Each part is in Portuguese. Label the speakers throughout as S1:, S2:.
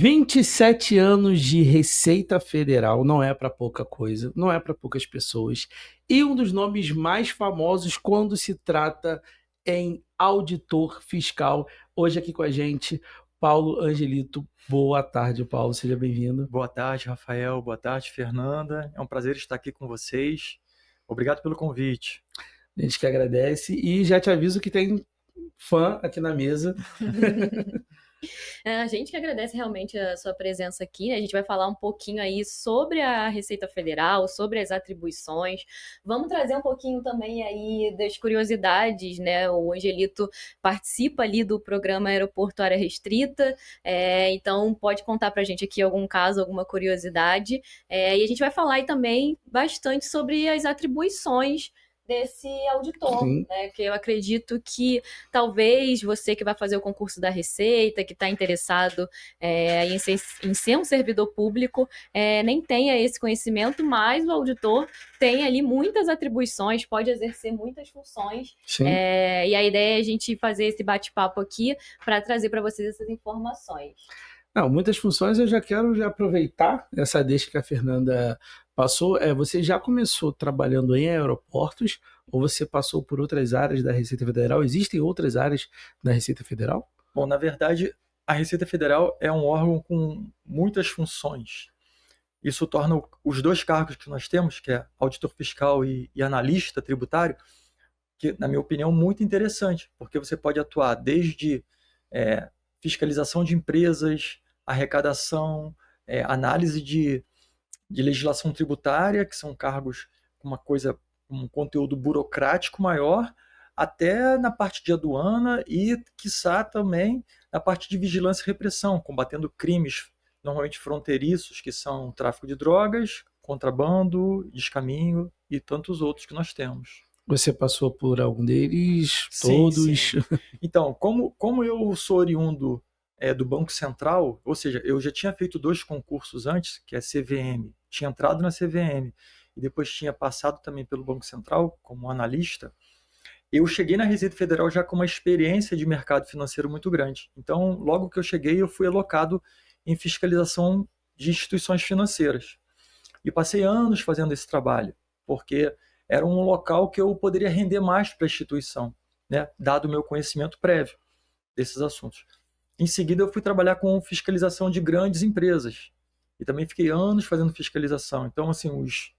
S1: 27 anos de Receita Federal não é para pouca coisa, não é para poucas pessoas. E um dos nomes mais famosos quando se trata em auditor fiscal. Hoje aqui com a gente, Paulo Angelito. Boa tarde, Paulo, seja bem-vindo.
S2: Boa tarde, Rafael. Boa tarde, Fernanda. É um prazer estar aqui com vocês. Obrigado pelo convite.
S1: A gente que agradece e já te aviso que tem fã aqui na mesa.
S3: A gente que agradece realmente a sua presença aqui, né? A gente vai falar um pouquinho aí sobre a Receita Federal, sobre as atribuições. Vamos trazer um pouquinho também aí das curiosidades, né? O Angelito participa ali do programa Aeroporto Área Restrita, então pode contar pra gente aqui algum caso, alguma curiosidade. E a gente vai falar aí também bastante sobre as atribuições desse auditor, né? Que eu acredito que talvez você que vai fazer o concurso da Receita, que está interessado em ser um servidor público, nem tenha esse conhecimento, mas o auditor tem ali muitas atribuições, pode exercer muitas funções. E a ideia é a gente fazer esse bate-papo aqui para trazer para vocês essas informações.
S1: Não, muitas funções eu já quero aproveitar essa deixa que a Fernanda passou. Você já começou trabalhando em aeroportos ou você passou por outras áreas da Receita Federal? Existem outras áreas da Receita Federal?
S2: Bom, na verdade, a Receita Federal é um órgão com muitas funções. Isso torna os dois cargos que nós temos, que é auditor fiscal e analista tributário, que, na minha opinião, muito interessante, porque você pode atuar desde fiscalização de empresas, arrecadação, análise de legislação tributária, que são cargos com um conteúdo burocrático maior, até na parte de aduana e, quiçá, também na parte de vigilância e repressão, combatendo crimes normalmente fronteiriços, que são tráfico de drogas, contrabando, descaminho e tantos outros que nós temos.
S1: Você passou por algum deles? Todos?
S2: Sim. Então, como eu sou oriundo do Banco Central, ou seja, eu já tinha feito 2 concursos antes, que é CVM, tinha entrado na CVM e depois tinha passado também pelo Banco Central como analista, eu cheguei na Receita Federal já com uma experiência de mercado financeiro muito grande. Então, logo que eu cheguei, eu fui alocado em fiscalização de instituições financeiras. E passei anos fazendo esse trabalho, porque era um local que eu poderia render mais para a instituição, né, dado o meu conhecimento prévio desses assuntos. Em seguida, eu fui trabalhar com fiscalização de grandes empresas. E também fiquei anos fazendo fiscalização. Então, assim, os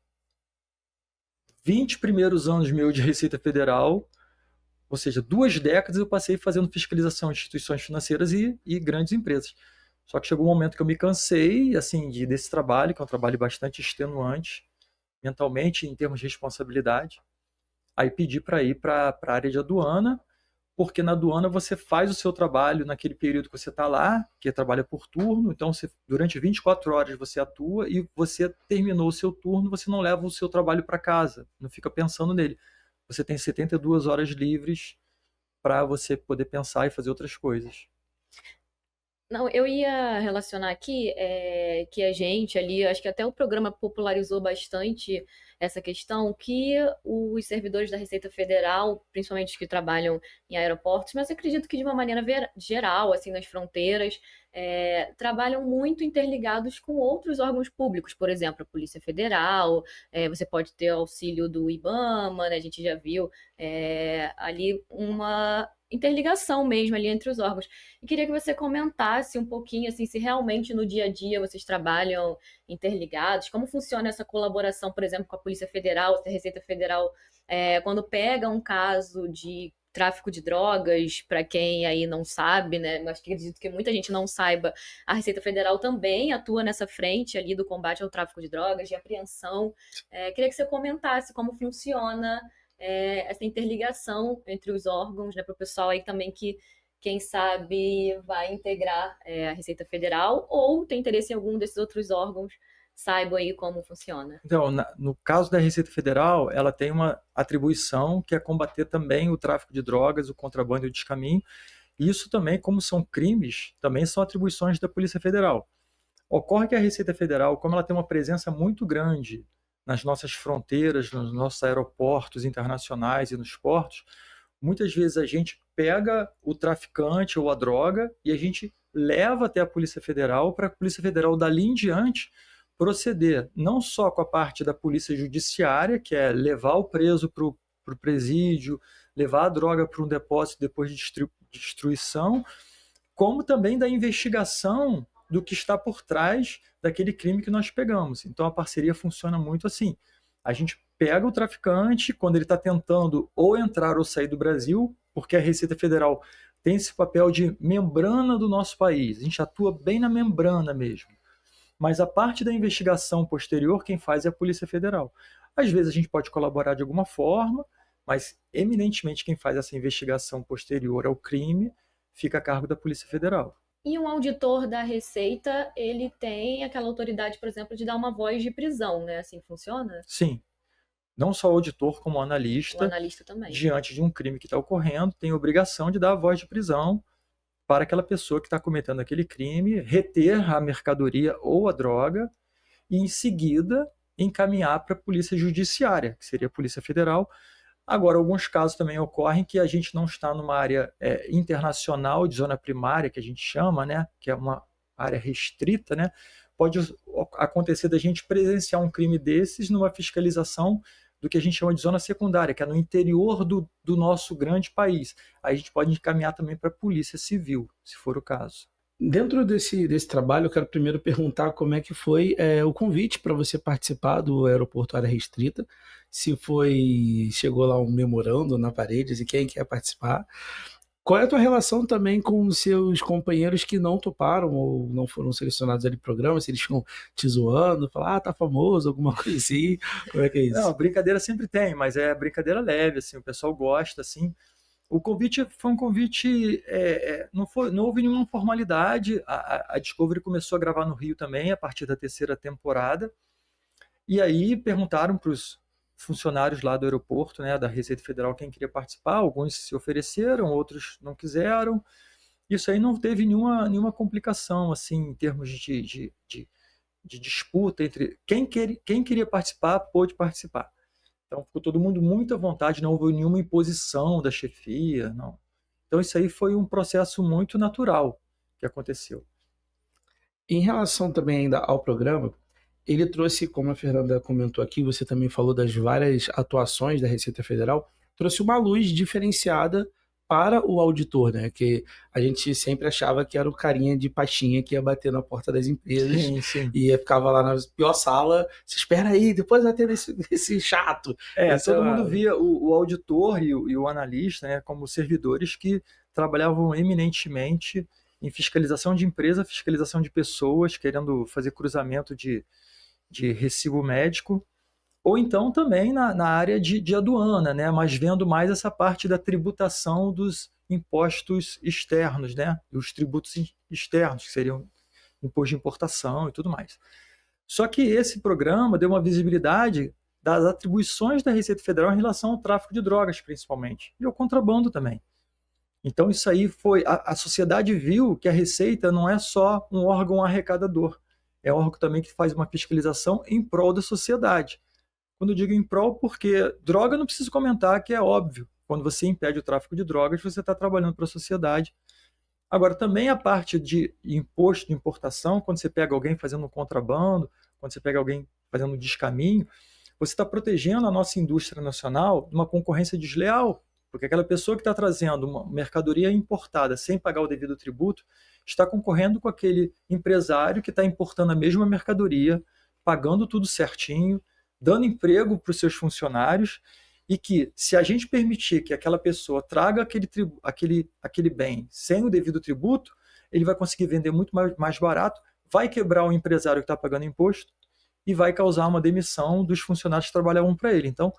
S2: 20 primeiros anos meus de Receita Federal, ou seja, 2 décadas eu passei fazendo fiscalização de instituições financeiras e grandes empresas. Só que chegou um momento que eu me cansei assim, desse trabalho, que é um trabalho bastante extenuante, mentalmente, em termos de responsabilidade. Aí pedi para ir para a área de aduana, porque na aduana você faz o seu trabalho naquele período que você está lá, que trabalha por turno, então durante 24 horas você atua e você terminou o seu turno, você não leva o seu trabalho para casa, não fica pensando nele. Você tem 72 horas livres para você poder pensar e fazer outras coisas.
S3: Não, eu ia relacionar aqui que a gente ali, acho que até o programa popularizou bastante essa questão, que os servidores da Receita Federal, principalmente os que trabalham em aeroportos, mas eu acredito que de uma maneira geral, assim, nas fronteiras, trabalham muito interligados com outros órgãos públicos, por exemplo, a Polícia Federal, você pode ter auxílio do IBAMA, né, a gente já viu ali uma interligação mesmo ali entre os órgãos. E queria que você comentasse um pouquinho, assim, se realmente no dia a dia vocês trabalham interligados, como funciona essa colaboração, por exemplo, com a Polícia Federal, se a Receita Federal, quando pega um caso de tráfico de drogas, para quem aí não sabe, né, mas acredito que muita gente não saiba, a Receita Federal também atua nessa frente ali do combate ao tráfico de drogas, de apreensão. Queria que você comentasse como funciona essa interligação entre os órgãos, né, para o pessoal aí também que, quem sabe, vai integrar a Receita Federal ou tem interesse em algum desses outros órgãos, saiba aí como funciona.
S2: Então, no caso da Receita Federal, ela tem uma atribuição que é combater também o tráfico de drogas, o contrabando e o descaminho. Isso também, como são crimes, também são atribuições da Polícia Federal. Ocorre que a Receita Federal, como ela tem uma presença muito grande nas nossas fronteiras, nos nossos aeroportos internacionais e nos portos, muitas vezes a gente pega o traficante ou a droga e a gente leva até a Polícia Federal para a Polícia Federal, dali em diante, proceder não só com a parte da Polícia Judiciária, que é levar o preso para o presídio, levar a droga para um depósito depois de destruição, como também da investigação do que está por trás daquele crime que nós pegamos. Então a parceria funciona muito assim. A gente pega o traficante quando ele está tentando ou entrar ou sair do Brasil, porque a Receita Federal tem esse papel de membrana do nosso país. A gente atua bem na membrana mesmo. Mas a parte da investigação posterior, quem faz é a Polícia Federal. Às vezes a gente pode colaborar de alguma forma, mas eminentemente quem faz essa investigação posterior ao crime fica a cargo da Polícia Federal.
S3: E um auditor da Receita, ele tem aquela autoridade, por exemplo, de dar uma voz de prisão, né? Assim funciona?
S2: Sim. Não só o auditor, como o
S3: O
S2: analista,
S3: analista também.
S2: diante de um crime que está ocorrendo, tem a obrigação de dar a voz de prisão para aquela pessoa que está cometendo aquele crime, reter a mercadoria ou a droga e, em seguida, encaminhar para a Polícia Judiciária, que seria a Polícia Federal. Agora, alguns casos também ocorrem que a gente não está numa área internacional de zona primária, que a gente chama, né, que é uma área restrita, né? Pode acontecer da gente presenciar um crime desses numa fiscalização do que a gente chama de zona secundária, que é no interior do nosso grande país. Aí a gente pode encaminhar também para a Polícia Civil, se for o caso.
S1: Dentro desse trabalho, eu quero primeiro perguntar como é que foi o convite para você participar do Aeroporto Área Restrita, se chegou lá um memorando na parede, e quem quer participar. Qual é a tua relação também com os seus companheiros que não toparam ou não foram selecionados ali no programa? Se eles ficam te zoando, falar, tá famoso, alguma coisa assim, como é que é isso?
S2: Não, brincadeira sempre tem, mas é brincadeira leve, assim, o pessoal gosta, assim. O convite foi um convite, não houve nenhuma formalidade. A Discovery começou a gravar no Rio também, a partir da 3ª temporada. E aí perguntaram para os funcionários lá do aeroporto, né, da Receita Federal, quem queria participar. Alguns se ofereceram, outros não quiseram. Isso aí não teve nenhuma complicação, assim, em termos de disputa entre quem queria participar, pôde participar. Então ficou todo mundo muito à vontade, não houve nenhuma imposição da chefia, não. Então isso aí foi um processo muito natural que aconteceu.
S1: Em relação também ainda ao programa, ele trouxe, como a Fernanda comentou aqui, você também falou das várias atuações da Receita Federal, trouxe uma luz diferenciada para o auditor, né? Que a gente sempre achava que era o carinha de pastinha que ia bater na porta das empresas
S2: Sim.
S1: e ficava lá na pior sala, você espera aí, depois vai ter esse chato.
S2: Todo mundo via o auditor e o analista, né, como servidores que trabalhavam eminentemente em fiscalização de empresa, fiscalização de pessoas, querendo fazer cruzamento de recibo médico, ou então também na área de aduana, né? Mas vendo mais essa parte da tributação dos impostos externos, né? Os tributos externos, que seriam imposto de importação e tudo mais. Só que esse programa deu uma visibilidade das atribuições da Receita Federal em relação ao tráfico de drogas, principalmente, e ao contrabando também. Então isso aí foi... A sociedade viu que a Receita não é só um órgão arrecadador, é um órgão também que faz uma fiscalização em prol da sociedade. Quando eu digo em prol, porque droga não preciso comentar, que é óbvio. Quando você impede o tráfico de drogas, você está trabalhando para a sociedade. Agora, também a parte de imposto de importação, quando você pega alguém fazendo um contrabando, quando você pega alguém fazendo um descaminho, você está protegendo a nossa indústria nacional de uma concorrência desleal, porque aquela pessoa que está trazendo uma mercadoria importada sem pagar o devido tributo está concorrendo com aquele empresário que está importando a mesma mercadoria, pagando tudo certinho, dando emprego para os seus funcionários, e que, se a gente permitir que aquela pessoa traga aquele bem sem o devido tributo, ele vai conseguir vender muito mais barato, vai quebrar o empresário que está pagando imposto e vai causar uma demissão dos funcionários que trabalhavam para ele. Então,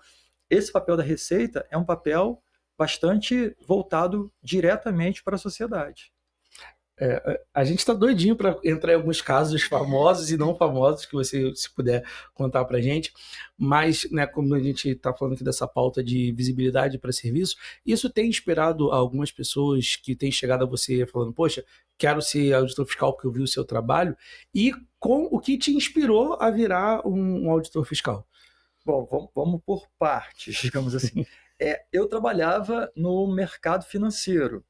S2: esse papel da Receita é um papel bastante voltado diretamente para a sociedade.
S1: A gente está doidinho para entrar em alguns casos famosos e não famosos que você, se puder, contar para a gente, mas, né, como a gente está falando aqui dessa pauta de visibilidade para serviço, isso tem inspirado algumas pessoas que têm chegado a você falando, poxa, quero ser auditor fiscal porque eu vi o seu trabalho, e com o que te inspirou a virar um auditor fiscal?
S2: Bom, vamos por partes, digamos assim. Eu trabalhava no mercado financeiro.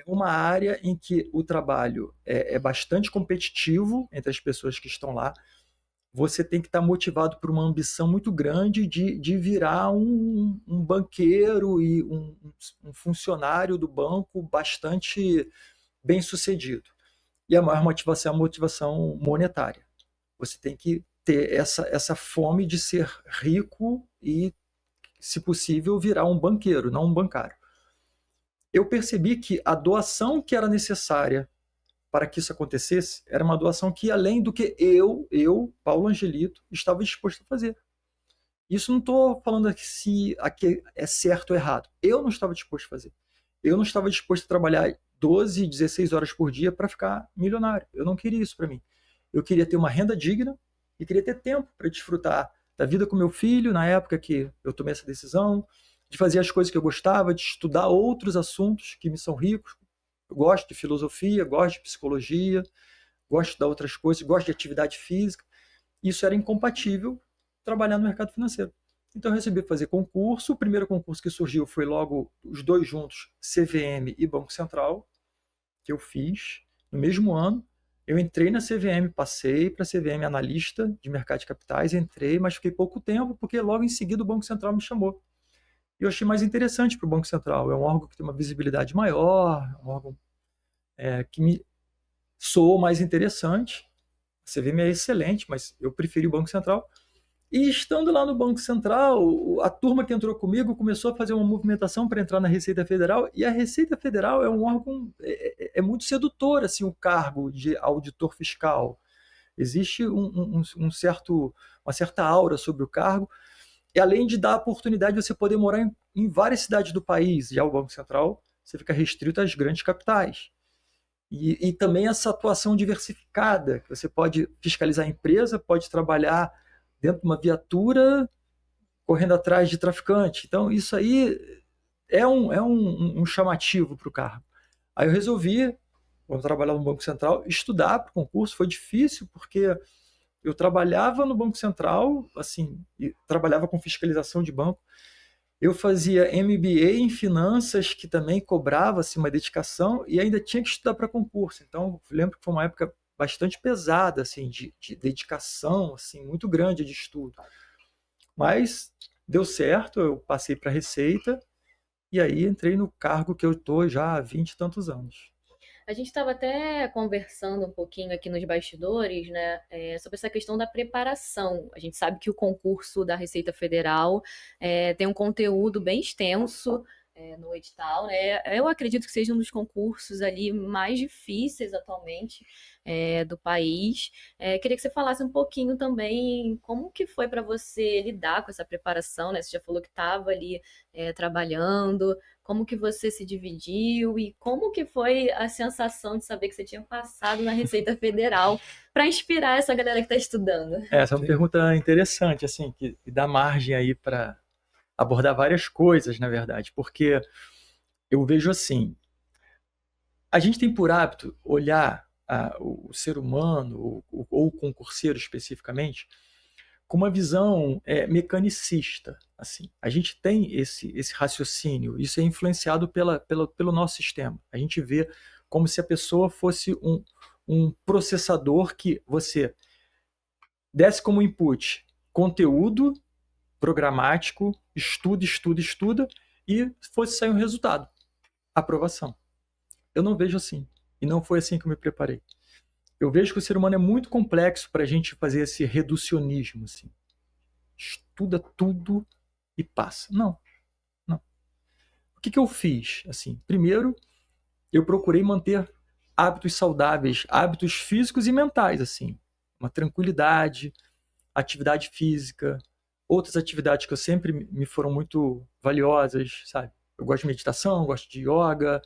S2: uma área em que o trabalho é bastante competitivo entre as pessoas que estão lá. Você tem que estar motivado por uma ambição muito grande de virar um banqueiro e um funcionário do banco bastante bem sucedido. E a maior motivação é a motivação monetária. Você tem que ter essa fome de ser rico e, se possível, virar um banqueiro, não um bancário. Eu percebi que a doação que era necessária para que isso acontecesse era uma doação que, além do que eu, Paulo Angelito, estava disposto a fazer. Isso não estou falando se aqui é certo ou errado. Eu não estava disposto a fazer. Eu não estava disposto a trabalhar 12, 16 horas por dia para ficar milionário. Eu não queria isso para mim. Eu queria ter uma renda digna e queria ter tempo para desfrutar da vida com meu filho, na época que eu tomei essa decisão, de fazer as coisas que eu gostava, de estudar outros assuntos que me são ricos. Eu gosto de filosofia, gosto de psicologia, gosto de estudar outras coisas, gosto de atividade física. Isso era incompatível trabalhar no mercado financeiro. Então eu resolvi fazer concurso. O primeiro concurso que surgiu foi logo os dois juntos, CVM e Banco Central, que eu fiz no mesmo ano. Eu entrei na CVM, passei para a CVM analista de mercado de capitais, entrei, mas fiquei pouco tempo, porque logo em seguida o Banco Central me chamou. E eu achei mais interessante para o Banco Central. É um órgão que tem uma visibilidade maior, um órgão que me soou mais interessante. A CVM é excelente, mas eu preferi o Banco Central. E estando lá no Banco Central, a turma que entrou comigo começou a fazer uma movimentação para entrar na Receita Federal, e a Receita Federal é um órgão, muito sedutor, assim, o cargo de auditor fiscal. Existe uma certa aura sobre o cargo, e além de dar a oportunidade de você poder morar em várias cidades do país. Já o Banco Central, você fica restrito às grandes capitais. E também essa atuação diversificada, que você pode fiscalizar a empresa, pode trabalhar dentro de uma viatura correndo atrás de traficante. Então, isso aí é um chamativo para o cargo. Aí eu resolvi, quando eu trabalhava no Banco Central, estudar para o concurso. Foi difícil, porque eu trabalhava no Banco Central, assim, e trabalhava com fiscalização de banco. Eu fazia MBA em finanças, que também cobrava assim, uma dedicação, e ainda tinha que estudar para concurso. Então, eu lembro que foi uma época bastante pesada, assim, de dedicação, assim, muito grande de estudo. Mas deu certo, eu passei para a Receita, e aí entrei no cargo que eu estou já há 20 e tantos anos.
S3: A gente estava até conversando um pouquinho aqui nos bastidores, né, sobre essa questão da preparação. A gente sabe que o concurso da Receita Federal tem um conteúdo bem extenso no edital, né? Eu acredito que seja um dos concursos ali mais difíceis atualmente do país. Queria que você falasse um pouquinho também como que foi para você lidar com essa preparação, né? Você já falou que estava ali trabalhando, como que você se dividiu e como que foi a sensação de saber que você tinha passado na Receita Federal para inspirar essa galera que está estudando?
S2: Essa é uma pergunta interessante, assim, que dá margem aí para abordar várias coisas, na verdade, porque eu vejo assim, a gente tem por hábito olhar o ser humano, ou o concurseiro especificamente, com uma visão mecanicista. Assim. A gente tem esse raciocínio, isso é influenciado pelo nosso sistema. A gente vê como se a pessoa fosse um processador que você desse como input conteúdo programático, estuda, e fosse sair um resultado, aprovação. Eu não vejo assim, e não foi assim que eu me preparei. Eu vejo que o ser humano é muito complexo para a gente fazer esse reducionismo, assim. Estuda tudo e passa. Não. O que eu fiz? Assim, primeiro, eu procurei manter hábitos saudáveis, hábitos físicos e mentais, assim, uma tranquilidade, atividade física, outras atividades que eu sempre me foram muito valiosas, sabe? Eu gosto de meditação, gosto de yoga,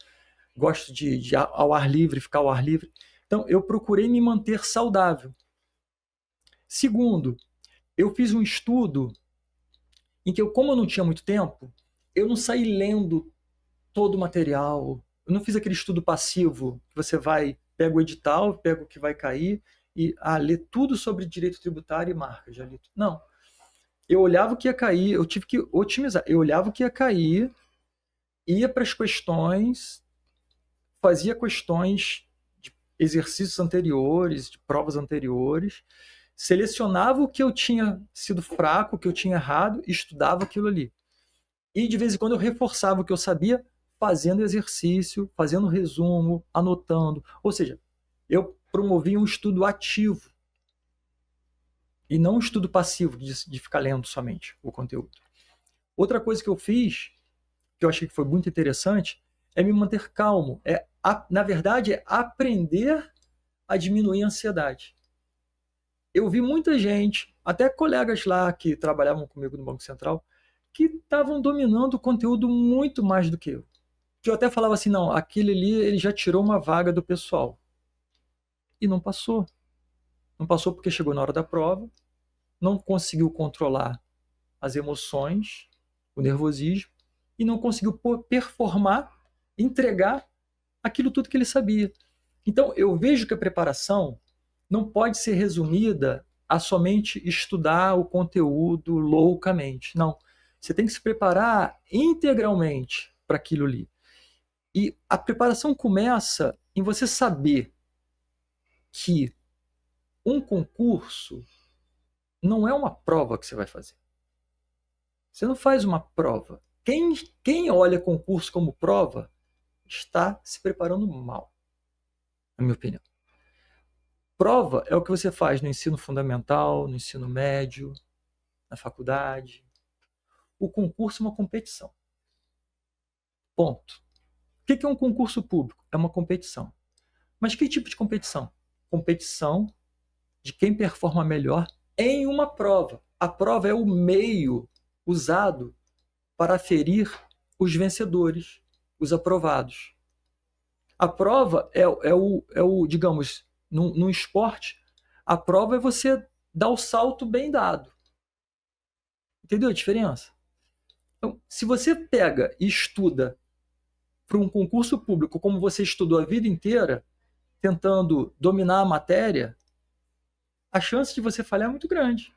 S2: gosto de ao ar livre, ficar ao ar livre. Então, eu procurei me manter saudável. Segundo, eu fiz um estudo em que, como eu não tinha muito tempo, eu não saí lendo todo o material. Eu não fiz aquele estudo passivo, que você pega o edital, pega o que vai cair e lê tudo sobre direito tributário e marca. Já li tudo. Não. Eu olhava o que ia cair, eu tive que otimizar. Eu olhava o que ia cair, ia para as questões, fazia questões de exercícios anteriores, de provas anteriores, selecionava o que eu tinha sido fraco, o que eu tinha errado, e estudava aquilo ali. E de vez em quando eu reforçava o que eu sabia, fazendo exercício, fazendo resumo, anotando. Ou seja, eu promovia um estudo ativo e não um estudo passivo de ficar lendo somente o conteúdo. Outra coisa que eu fiz, que eu achei que foi muito interessante, é me manter calmo. Na verdade, é aprender a diminuir a ansiedade. Eu vi muita gente, até colegas lá que trabalhavam comigo no Banco Central, que estavam dominando o conteúdo muito mais do que eu. Que eu até falava assim, não, aquele ali ele já tirou uma vaga do pessoal. E não passou. Não passou porque chegou na hora da prova, não conseguiu controlar as emoções, o nervosismo, e não conseguiu performar, entregar aquilo tudo que ele sabia. Então, eu vejo que a preparação não pode ser resumida a somente estudar o conteúdo loucamente. Não. Você tem que se preparar integralmente para aquilo ali. E a preparação começa em você saber que um concurso não é uma prova que você vai fazer. Você não faz uma prova. Quem olha concurso como prova está se preparando mal, na minha opinião. Prova é o que você faz no ensino fundamental, no ensino médio, na faculdade. O concurso é uma competição. Ponto. O que é um concurso público? É uma competição. Mas que tipo de competição? Competição de quem performa melhor em uma prova. A prova é o meio usado para aferir os vencedores, os aprovados. A prova é o digamos, num esporte, a prova é você dar o salto bem dado. Entendeu a diferença? Então, se você pega e estuda para um concurso público como você estudou a vida inteira, tentando dominar a matéria, a chance de você falhar é muito grande.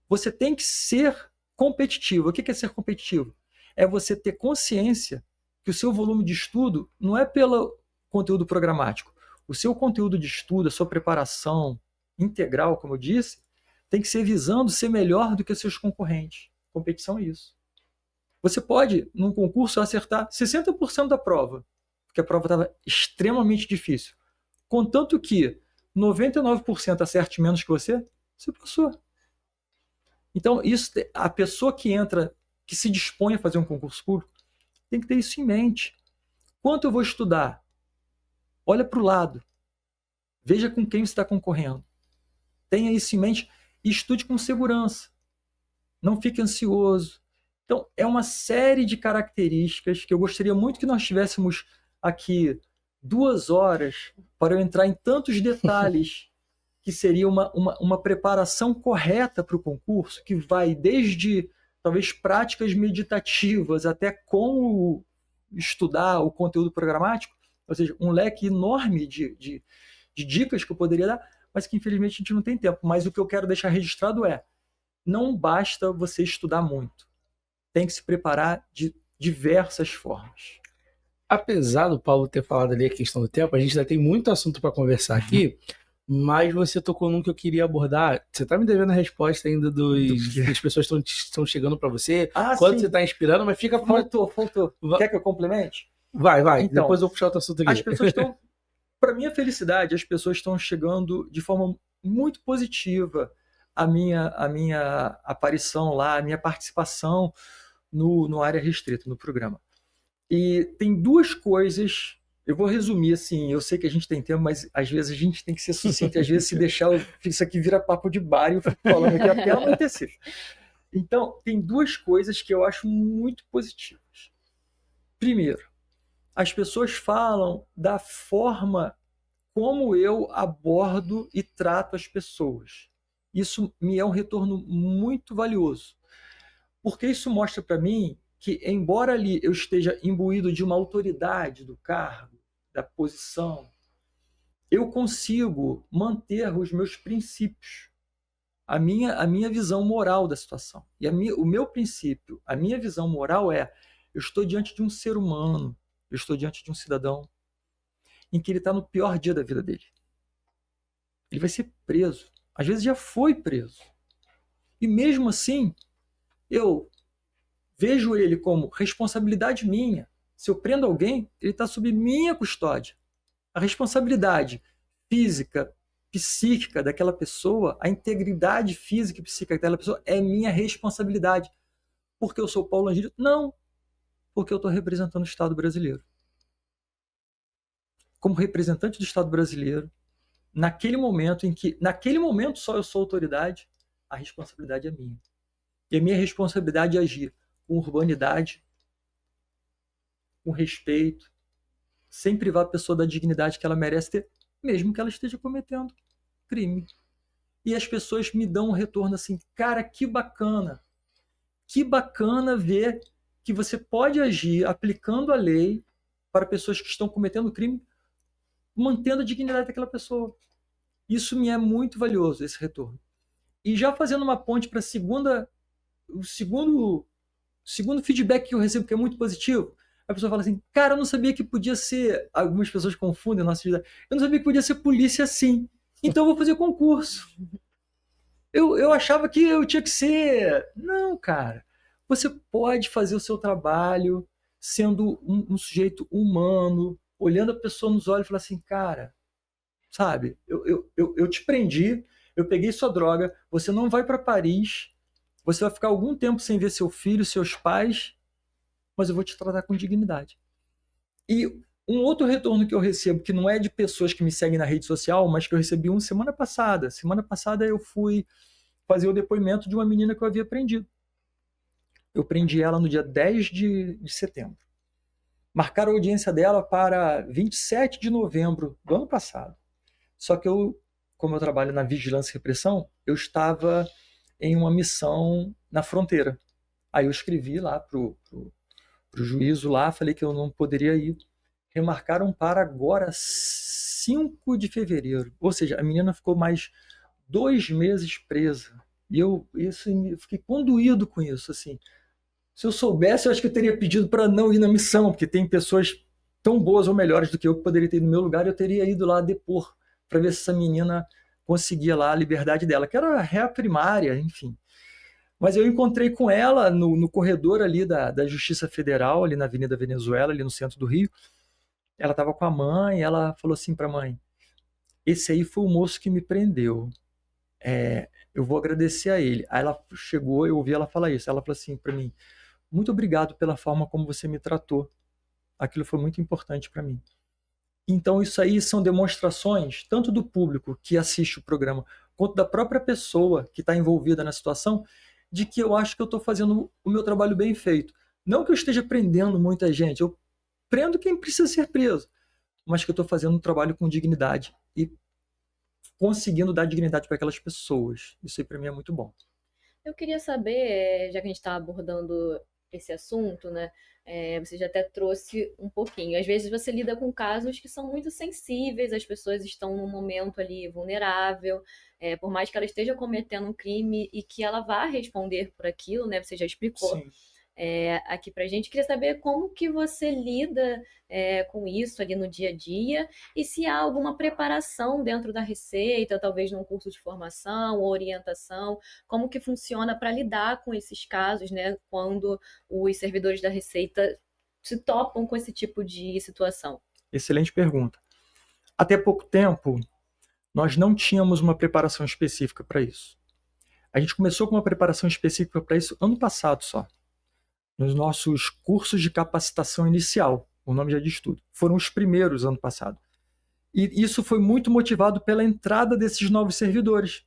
S2: Você tem que ser competitivo. O que é ser competitivo? É você ter consciência que o seu volume de estudo não é pelo conteúdo programático. O seu conteúdo de estudo, a sua preparação integral, como eu disse, tem que ser visando ser melhor do que os seus concorrentes. Competição é isso. Você pode, num concurso, acertar 60% da prova, porque a prova estava extremamente difícil. Contanto que 99% acerte menos que você passou. Então, a pessoa que entra, que se dispõe a fazer um concurso público, tem que ter isso em mente. Quanto eu vou estudar? Olha para o lado. Veja com quem você está concorrendo. Tenha isso em mente e estude com segurança. Não fique ansioso. Então, é uma série de características que eu gostaria muito que nós tivéssemos aqui 2 horas para eu entrar em tantos detalhes que seria uma preparação correta para o concurso, que vai desde, talvez, práticas meditativas até como estudar o conteúdo programático, ou seja, um leque enorme de dicas que eu poderia dar, mas que infelizmente a gente não tem tempo. Mas o que eu quero deixar registrado é, não basta você estudar muito, tem que se preparar de diversas formas.
S1: Apesar do Paulo ter falado ali a questão do tempo, a gente ainda tem muito assunto para conversar aqui, mas você tocou num que eu queria abordar. Você tá me devendo a resposta ainda das pessoas que estão chegando para você, quanto você tá inspirando, mas fica...
S2: Faltou. Quer que eu complemente?
S1: Vai.
S2: Então,
S1: depois eu vou puxar outro assunto aqui.
S2: As pessoas estão... Para minha felicidade, as pessoas estão chegando de forma muito positiva à minha aparição lá, à minha participação no Área Restrita, no programa. E tem 2 coisas, eu vou resumir assim, eu sei que a gente tem tempo, mas às vezes a gente tem que ser sucinto, às vezes se deixar, isso aqui vira papo de bar e eu fico falando aqui até anoitecer. Então, tem 2 coisas que eu acho muito positivas. Primeiro, as pessoas falam da forma como eu abordo e trato as pessoas. Isso me é um retorno muito valioso, porque isso mostra para mim que, embora ali eu esteja imbuído de uma autoridade do cargo, da posição, eu consigo manter os meus princípios, a minha visão moral da situação. E o meu princípio, a minha visão moral é, eu estou diante de um ser humano, eu estou diante de um cidadão, em que ele está no pior dia da vida dele. Ele vai ser preso. Às vezes já foi preso. E mesmo assim, eu vejo ele como responsabilidade minha. Se eu prendo alguém, ele está sob minha custódia. A responsabilidade física, psíquica daquela pessoa, a integridade física e psíquica daquela pessoa é minha responsabilidade. Porque eu sou Paulo Angílio? Não. Porque eu estou representando o Estado brasileiro. Como representante do Estado brasileiro, naquele momento só eu sou autoridade, a responsabilidade é minha. E a minha responsabilidade é agir com urbanidade, com respeito, sem privar a pessoa da dignidade que ela merece ter, mesmo que ela esteja cometendo crime. E as pessoas me dão um retorno assim, cara, que bacana ver que você pode agir aplicando a lei para pessoas que estão cometendo crime, mantendo a dignidade daquela pessoa. Isso me é muito valioso, esse retorno. E já fazendo uma ponte para o segundo feedback que eu recebo, que é muito positivo, a pessoa fala assim, cara, eu não sabia que podia ser, algumas pessoas confundem a nossa vida, eu não sabia que podia ser polícia assim, então eu vou fazer concurso. Eu achava que eu tinha que ser... Não, cara, você pode fazer o seu trabalho sendo um sujeito humano, olhando a pessoa nos olhos e falar assim, cara, sabe, eu te prendi, eu peguei sua droga, você não vai para Paris, você vai ficar algum tempo sem ver seu filho, seus pais, mas eu vou te tratar com dignidade. E um outro retorno que eu recebo, que não é de pessoas que me seguem na rede social, mas que eu recebi semana passada. Semana passada eu fui fazer o depoimento de uma menina que eu havia prendido. Eu prendi ela no dia 10 de setembro. Marcaram a audiência dela para 27 de novembro do ano passado. Só que como eu trabalho na vigilância e repressão, eu estava em uma missão na fronteira. Aí eu escrevi lá pro juízo lá, falei que eu não poderia ir. Remarcaram para agora 5 de fevereiro. Ou seja, a menina ficou mais 2 meses presa. E eu fiquei condoído com isso. Assim. Se eu soubesse, eu acho que eu teria pedido para não ir na missão, porque tem pessoas tão boas ou melhores do que eu que poderiam ter ido no meu lugar, eu teria ido lá depor, para ver se essa menina conseguia lá a liberdade dela, que era réa primária, enfim. Mas eu encontrei com ela no corredor ali da Justiça Federal, ali na Avenida Venezuela, ali no centro do Rio. Ela estava com a mãe, ela falou assim para a mãe, esse aí foi o moço que me prendeu. Eu vou agradecer a ele. Aí ela chegou, eu ouvi ela falar isso. Ela falou assim para mim, muito obrigado pela forma como você me tratou. Aquilo foi muito importante para mim. Então isso aí são demonstrações, tanto do público que assiste o programa, quanto da própria pessoa que está envolvida na situação, de que eu acho que eu estou fazendo o meu trabalho bem feito. Não que eu esteja prendendo muita gente, eu prendo quem precisa ser preso, mas que eu estou fazendo um trabalho com dignidade e conseguindo dar dignidade para aquelas pessoas. Isso aí para mim é muito bom.
S3: Eu queria saber, já que a gente está abordando esse assunto, né? Você já até trouxe um pouquinho. Às vezes você lida com casos que são muito sensíveis, as pessoas estão num momento ali vulnerável, por mais que ela esteja cometendo um crime e que ela vá responder por aquilo, né? Você já explicou.
S2: Sim.
S3: Aqui pra gente. Queria saber como que você lida com isso ali no dia a dia e se há alguma preparação dentro da Receita, talvez num curso de formação ou orientação, como que funciona para lidar com esses casos, né, quando os servidores da Receita se topam com esse tipo de situação.
S2: Excelente pergunta. Até pouco tempo, nós não tínhamos uma preparação específica para isso. A gente começou com uma preparação específica para isso ano passado só. Nos nossos cursos de capacitação inicial, o nome já diz tudo. Foram os primeiros ano passado. E isso foi muito motivado pela entrada desses novos servidores,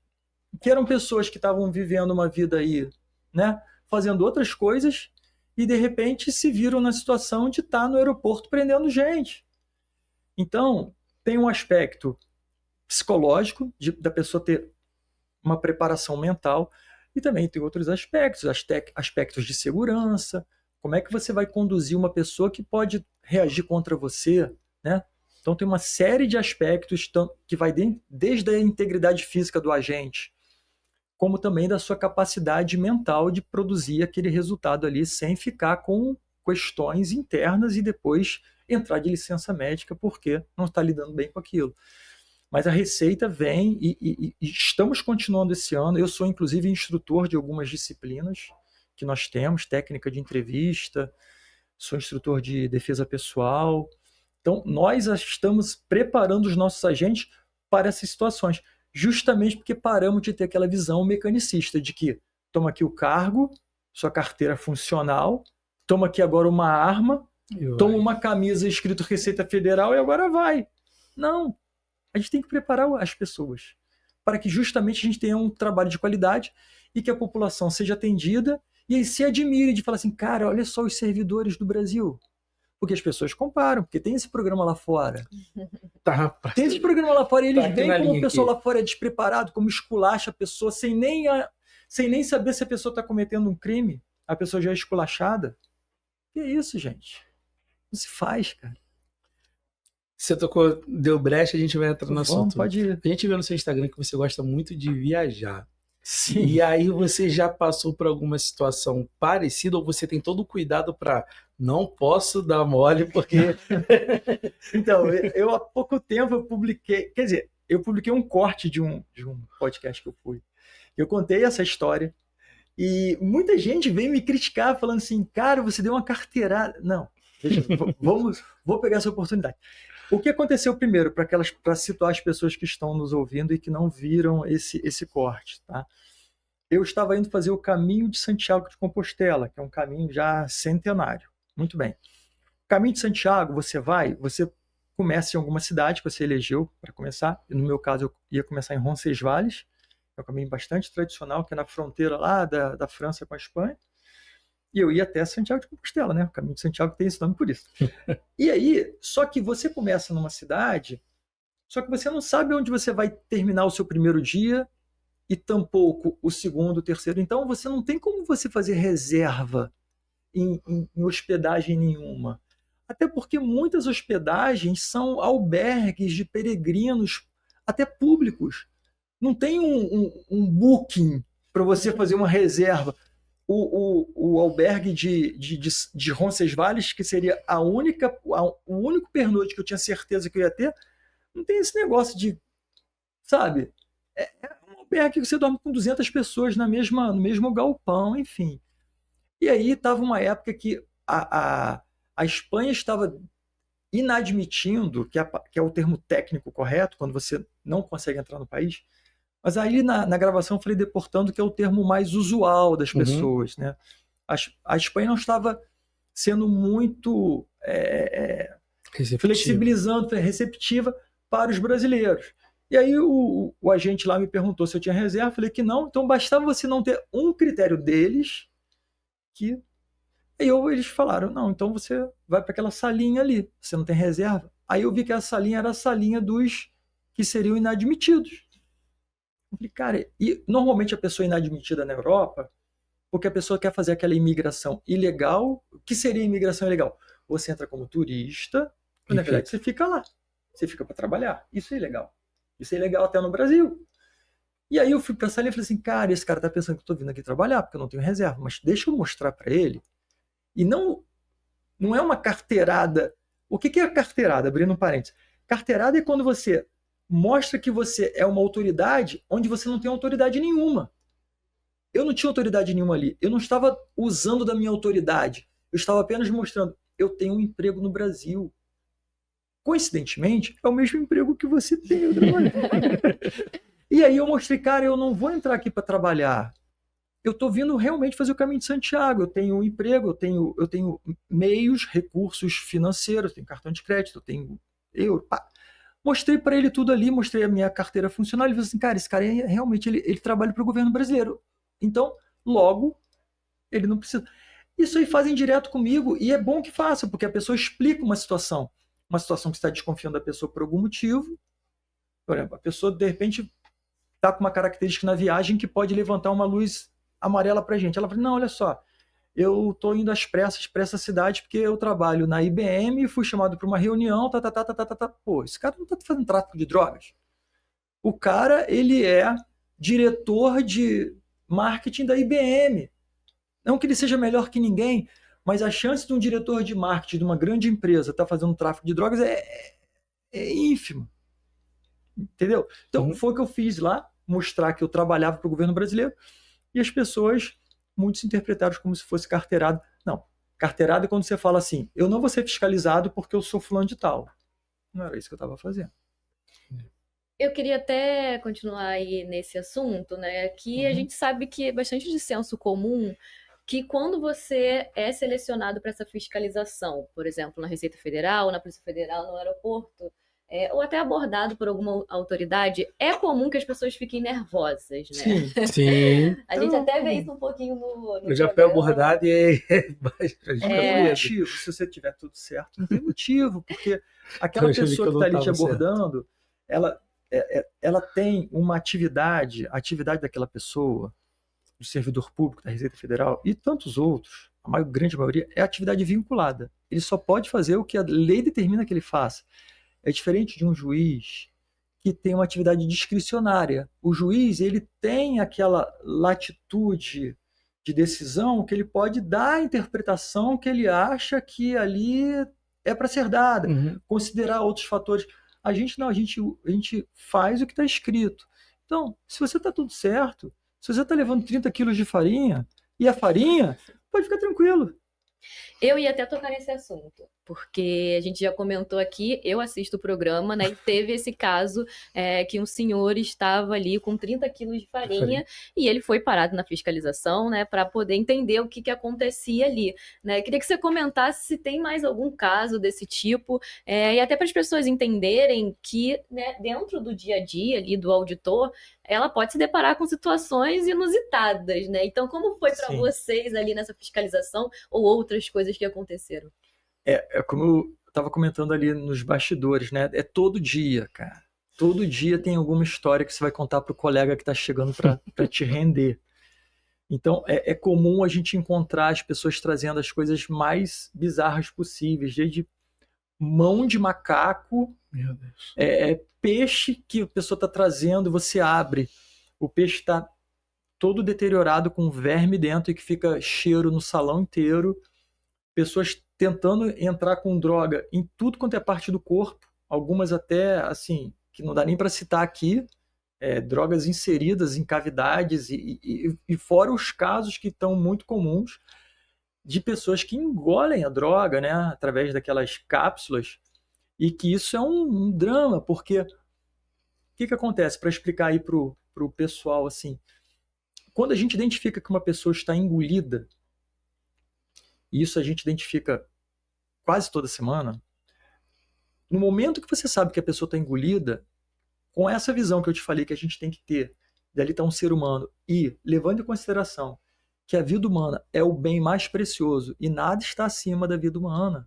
S2: que eram pessoas que estavam vivendo uma vida aí, né, fazendo outras coisas, e de repente se viram na situação de estar no aeroporto prendendo gente. Então, tem um aspecto psicológico, da pessoa ter uma preparação mental, e também tem outros aspectos, aspectos de segurança, como é que você vai conduzir uma pessoa que pode reagir contra você, né? Então tem uma série de aspectos que vai desde a integridade física do agente, como também da sua capacidade mental de produzir aquele resultado ali sem ficar com questões internas e depois entrar de licença médica porque não está lidando bem com aquilo. Mas a Receita vem e estamos continuando esse ano. Eu sou, inclusive, instrutor de algumas disciplinas que nós temos, técnica de entrevista, sou instrutor de defesa pessoal. Então, nós estamos preparando os nossos agentes para essas situações, justamente porque paramos de ter aquela visão mecanicista de que toma aqui o cargo, sua carteira funcional, toma aqui agora uma arma, toma uma camisa escrito Receita Federal e agora vai. Não. A gente tem que preparar as pessoas para que justamente a gente tenha um trabalho de qualidade e que a população seja atendida e aí se admire de falar assim, cara, olha só os servidores do Brasil. Porque as pessoas comparam, porque tem esse programa lá fora. Tem esse programa lá fora e eles veem como o pessoal lá fora é despreparado, como esculacha a pessoa sem nem saber se a pessoa está cometendo um crime. A pessoa já é esculachada. Que é isso, gente? Não se faz, cara.
S1: Você tocou, deu brecha, a gente vai entrar no assunto.
S2: Pode ir.
S1: A gente vê no seu Instagram que você gosta muito de viajar.
S2: Sim.
S1: E aí você já passou por alguma situação parecida ou você tem todo o cuidado para não posso dar mole porque...
S2: Então, eu há pouco tempo eu publiquei um corte de um podcast que eu fui. Eu contei essa história e muita gente veio me criticar falando assim, cara, você deu uma carteirada. Não, vou pegar essa oportunidade. O que aconteceu primeiro, para situar as pessoas que estão nos ouvindo e que não viram esse corte, tá? Eu estava indo fazer o caminho de Santiago de Compostela, que é um caminho já centenário. Muito bem. O caminho de Santiago, você começa em alguma cidade que você elegeu para começar. No meu caso, eu ia começar em Roncesvalles, é um caminho bastante tradicional, que é na fronteira lá da França com a Espanha. E eu ia até Santiago de Compostela, né? O caminho de Santiago tem esse nome por isso. E aí, só que você começa numa cidade, só que você não sabe onde você vai terminar o seu primeiro dia e tampouco o segundo, o terceiro. Então, você não tem como você fazer reserva em hospedagem nenhuma. Até porque muitas hospedagens são albergues de peregrinos, até públicos. Não tem um booking para você fazer uma reserva. O albergue de Roncesvalles, que seria o único pernoite que eu tinha certeza que eu ia ter, não tem esse negócio de, sabe, é um albergue que você dorme com 200 pessoas no mesmo galpão, enfim. E aí estava uma época que a Espanha estava inadmitindo, que é o termo técnico correto, quando você não consegue entrar no país, mas aí na gravação eu falei deportando, que é o termo mais usual das pessoas, né? A Espanha não estava sendo muito flexibilizando, receptiva para os brasileiros. E aí o agente lá me perguntou se eu tinha reserva, eu falei que não, então bastava você não ter um critério deles, que... Aí eles falaram, não, então você vai para aquela salinha ali, você não tem reserva. Aí eu vi que a salinha era a salinha dos que seriam inadmitidos. Eu falei, cara, e normalmente a pessoa é inadmitida na Europa, porque a pessoa quer fazer aquela imigração ilegal. O que seria imigração ilegal? Você entra como turista, mas na verdade você fica lá. Você fica para trabalhar. Isso é ilegal. Isso é ilegal até no Brasil. E aí eu fui para a sala e falei assim, cara, esse cara tá pensando que eu estou vindo aqui trabalhar, porque eu não tenho reserva, mas deixa eu mostrar para ele. E não é uma carteirada. O que é a carteirada? Abrindo um parênteses. Carteirada é quando você mostra que você é uma autoridade onde você não tem autoridade nenhuma. Eu não tinha autoridade nenhuma ali. Eu não estava usando da minha autoridade. Eu estava apenas mostrando, eu tenho um emprego no Brasil. Coincidentemente, é o mesmo emprego que você tem. E aí eu mostrei, cara, eu não vou entrar aqui para trabalhar. Eu estou vindo realmente fazer o caminho de Santiago. Eu tenho um emprego, eu tenho meios, recursos financeiros, eu tenho cartão de crédito, eu tenho euro. Pá. Mostrei para ele tudo ali, mostrei a minha carteira funcional. Ele falou assim, cara, esse cara realmente ele trabalha para o governo brasileiro. Então, logo, ele não precisa. Isso aí fazem direto comigo e é bom que faça, porque a pessoa explica uma situação que está desconfiando da pessoa por algum motivo. Por exemplo, a pessoa, de repente, está com uma característica na viagem que pode levantar uma luz amarela para a gente. Ela fala, não, olha só, eu estou indo às pressas para essa cidade porque eu trabalho na IBM, fui chamado para uma reunião, Pô, esse cara não está fazendo tráfico de drogas. O cara, ele é diretor de marketing da IBM. Não que ele seja melhor que ninguém, Mas a chance de um diretor de marketing de uma grande empresa estar fazendo tráfico de drogas é ínfima. Entendeu? Então, foi o que eu fiz lá, mostrar que eu trabalhava para o governo brasileiro, e as pessoas, muitos interpretaram como se fosse carteirada. Não, carteirada é quando você fala assim, eu não vou ser fiscalizado porque eu sou fulano de tal. Não era isso que eu estava fazendo.
S3: Eu queria até continuar aí nesse assunto, né? Que a gente sabe que é bastante de senso comum que quando você é selecionado para essa fiscalização, por exemplo, na Receita Federal, na Polícia Federal, no aeroporto, ou até abordado por alguma autoridade, é comum que as pessoas fiquem nervosas, né?
S2: Sim,
S1: Sim.
S3: A gente até vê isso um pouquinho no
S1: Eu já fui
S3: programa.
S1: abordado e
S2: não tem motivo. Se você tiver tudo certo, não tem motivo, porque aquela
S1: Eu já vi
S2: pessoa
S1: que
S2: que
S1: eu
S2: está
S1: não
S2: ali te
S1: tava certo.
S2: abordando, ela tem uma atividade, a atividade daquela pessoa, do servidor público, da Receita Federal e tantos outros, a grande maioria, é atividade vinculada. Ele só pode fazer o que a lei determina que ele faça. É diferente de um juiz que tem uma atividade discricionária. O juiz, ele tem aquela latitude de decisão que ele pode dar a interpretação que ele acha que ali é para ser dada, considerar outros fatores. A gente não, a gente faz o que está escrito. Então, se você está tudo certo, se você está levando 30 quilos de farinha, e a farinha, pode ficar tranquilo.
S3: Eu ia até tocar nesse assunto, porque a gente já comentou aqui, eu assisto o programa, né? E teve esse caso que um senhor estava ali com 30 quilos de farinha e ele foi parado na fiscalização, né? Para poder entender o que acontecia ali, né? Queria que você comentasse se tem mais algum caso desse tipo, e até para as pessoas entenderem que, né, dentro do dia a dia ali do auditor, ela pode se deparar com situações inusitadas, né? Então, como foi para vocês ali nessa fiscalização ou outras coisas que aconteceram?
S2: É como eu estava comentando ali nos bastidores, né? É todo dia, cara. Todo dia tem alguma história que você vai contar pro colega que está chegando para te render. Então, é comum a gente encontrar as pessoas trazendo as coisas mais bizarras possíveis, desde mão de macaco,
S1: Meu Deus.
S2: Peixe que a pessoa está trazendo, você abre, o peixe está todo deteriorado com verme dentro e que fica cheiro no salão inteiro, pessoas tentando entrar com droga em tudo quanto é parte do corpo, algumas até, assim, que não dá nem para citar aqui, drogas inseridas em cavidades e fora os casos que estão muito comuns de pessoas que engolem a droga, né, através daquelas cápsulas, e que isso é um drama, porque o que acontece, para explicar aí pro pessoal, assim, quando a gente identifica que uma pessoa está engolida, e isso a gente identifica quase toda semana, no momento que você sabe que a pessoa está engolida, com essa visão que eu te falei que a gente tem que ter, dali está um ser humano, e levando em consideração que a vida humana é o bem mais precioso e nada está acima da vida humana,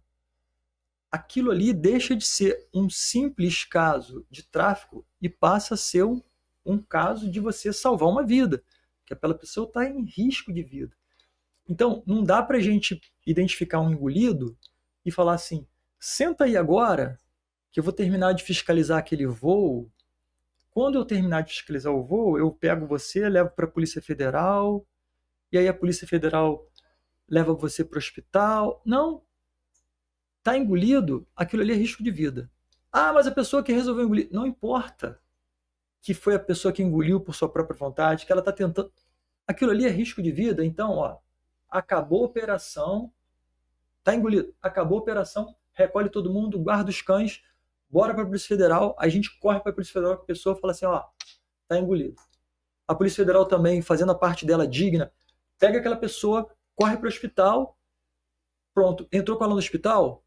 S2: aquilo ali deixa de ser um simples caso de tráfico e passa a ser um caso de você salvar uma vida, que aquela pessoa está em risco de vida. Então, não dá para a gente identificar um engolido e falar assim, senta aí agora que eu vou terminar de fiscalizar aquele voo. Quando eu terminar de fiscalizar o voo, eu pego você, levo para a Polícia Federal, e aí a Polícia Federal leva você para o hospital. Não. Está engolido, aquilo ali é risco de vida. Ah, mas a pessoa que resolveu engolir. Não importa que foi a pessoa que engoliu por sua própria vontade, que ela está tentando. Aquilo ali é risco de vida, então, ó, acabou a operação, está engolido, acabou a operação, recolhe todo mundo, guarda os cães, bora para a Polícia Federal, a gente corre para a Polícia Federal, a pessoa fala assim, ó, está engolido. A Polícia Federal também, fazendo a parte dela digna, pega aquela pessoa, corre para o hospital, pronto, entrou com ela no hospital,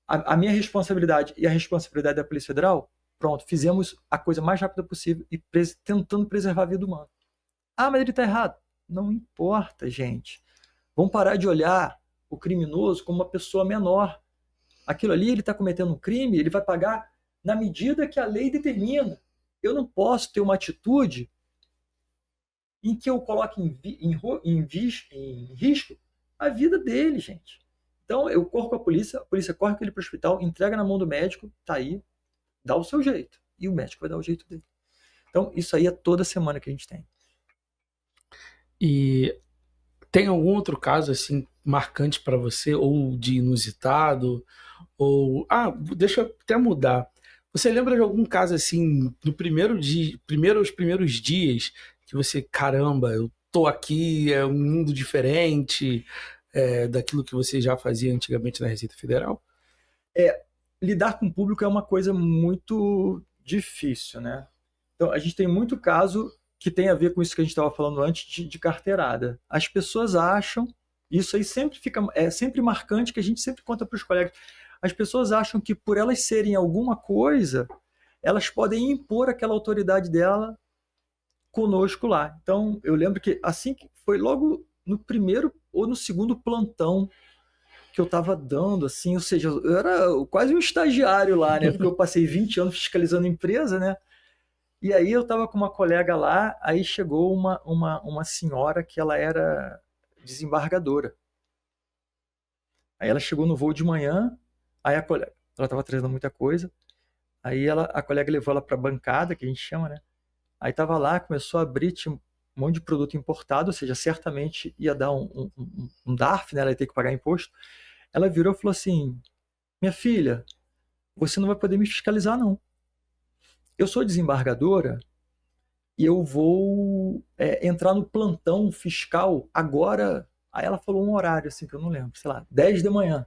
S2: a minha responsabilidade e a responsabilidade da Polícia Federal, pronto, fizemos a coisa mais rápida possível e tentando preservar a vida humana. Ah, mas ele está errado. Não importa, gente. Vamos parar de olhar o criminoso como uma pessoa menor. Aquilo ali, ele está cometendo um crime, ele vai pagar na medida que a lei determina. Eu não posso ter uma atitude em que eu coloque em risco a vida dele, gente. Então, eu corro com a polícia corre com ele para o hospital, entrega na mão do médico, tá aí, dá o seu jeito. E o médico vai dar o jeito dele. Então, isso aí é toda semana que a gente tem.
S1: E tem algum outro caso, assim, marcante para você, ou de inusitado, ou... Ah, deixa eu até mudar. Você lembra de algum caso assim, no primeiro dia, os primeiros dias, que você, caramba, eu tô aqui, é um mundo diferente, daquilo que você já fazia antigamente na Receita Federal?
S2: Lidar com o público é uma coisa muito difícil, né? Então, a gente tem muito caso que tem a ver com isso que a gente estava falando antes de carteirada. As pessoas acham, isso aí é sempre marcante, que a gente sempre conta para os colegas. As pessoas acham que por elas serem alguma coisa, elas podem impor aquela autoridade dela conosco lá. Então, eu lembro que assim que foi logo no primeiro ou no segundo plantão que eu estava dando, assim, ou seja, eu era quase um estagiário lá, né? Porque eu passei 20 anos fiscalizando empresa, né? E aí eu estava com uma colega lá, aí chegou uma senhora que ela era desembargadora. Aí ela chegou no voo de manhã, aí a colega, ela estava trazendo muita coisa, aí a colega levou ela para a bancada, que a gente chama, né? Aí estava lá, começou a abrir, tinha um monte de produto importado, ou seja, certamente ia dar um DARF, né? Ela ia ter que pagar imposto. Ela virou e falou assim: minha filha, você não vai poder me fiscalizar, não. Eu sou desembargadora e eu vou entrar no plantão fiscal agora. Aí ela falou um horário, assim, que eu não lembro, sei lá, 10 da manhã.